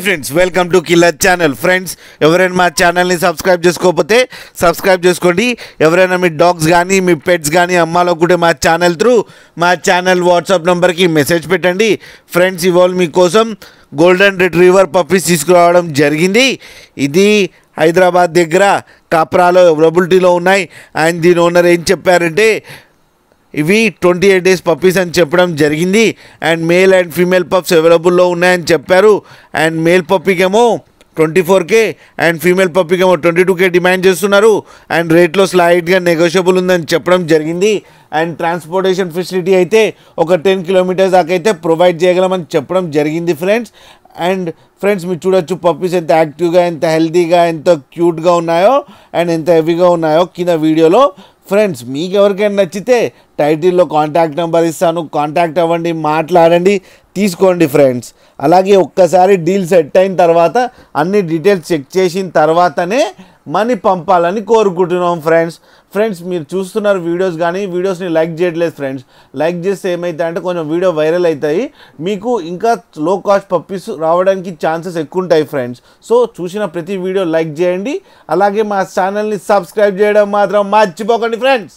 Friends welcome to killer channel. Friends ఎవరైనా మా ఛానల్ని సబ్స్క్రైబ్ చేసుకోకపోతే సబ్స్క్రైబ్ చేసుకోండి. ఎవరైనా మీ డాగ్స్ కానీ మీ పెట్స్ కానీ అమ్మాలనుకుంటే మా ఛానల్ త్రూ మా ఛానల్ వాట్సాప్ నెంబర్కి మెసేజ్ పెట్టండి. ఫ్రెండ్స్ ఇవాళ మీకోసం గోల్డెన్ రిట్రీవర్ పప్పీస్ తీసుకురావడం జరిగింది. ఇది హైదరాబాద్ దగ్గర కాప్రాలో అవైలబిలిటీలో ఉన్నాయి. అండ్ దీని ఓనర్ ఏం చెప్పారంటే ఇవి 28 డేస్ పప్పీస్ అని చెప్పడం జరిగింది. And male and female pups అవైలబుల్లో ఉన్నాయని చెప్పారు. అండ్ మేల్ పప్పీకేమో 24K అండ్ ఫీమేల్ పప్పీకేమో 22K డిమాండ్ చేస్తున్నారు. అండ్ రేట్లో స్లైడ్గా నెగోషియబుల్ ఉందని చెప్పడం జరిగింది. అండ్ ట్రాన్స్పోర్టేషన్ ఫెసిలిటీ అయితే ఒక 10 కిలోమీటర్స్ దాకా అయితే ప్రొవైడ్ చేయగలమని చెప్పడం జరిగింది ఫ్రెండ్స్. అండ్ ఫ్రెండ్స్ మీరు చూడొచ్చు పప్పీస్ ఎంత యాక్టివ్గా, ఎంత హెల్తీగా, ఎంత క్యూట్గా ఉన్నాయో అండ్ ఎంత హెవీగా ఉన్నాయో కింద వీడియోలో. ఫ్రెండ్స్ మీకు ఎవరికైనా నచ్చితే టైటిల్లో కాంటాక్ట్ నెంబర్ ఇస్తాను, కాంటాక్ట్ అవ్వండి, మాట్లాడండి, తీసుకోండి ఫ్రెండ్స్. అలాగే ఒక్కసారి డీల్ సెట్ అయిన తర్వాత అన్ని డీటెయిల్స్ చెక్ చేసిన తర్వాతనే మనీ పంపాలని కోరుకుంటున్నాం ఫ్రెండ్స్ మీరు చూస్తున్నారు వీడియోస్, కానీ వీడియోస్ని లైక్ చేయట్లేదు ఫ్రెండ్స్. లైక్ చేస్తే ఏమవుతాయి అంటే కొంచెం వీడియో వైరల్ అవుతాయి, మీకు ఇంకా లో కాస్ట్ పప్పీస్ రావడానికి ఛాన్సెస్ ఎక్కువ ఉంటాయి ఫ్రెండ్స్. సో చూసిన ప్రతి వీడియో లైక్ చేయండి. అలాగే మా ఛానల్ని సబ్స్క్రైబ్ చేయడం మాత్రం మర్చిపోకండి ఫ్రెండ్స్.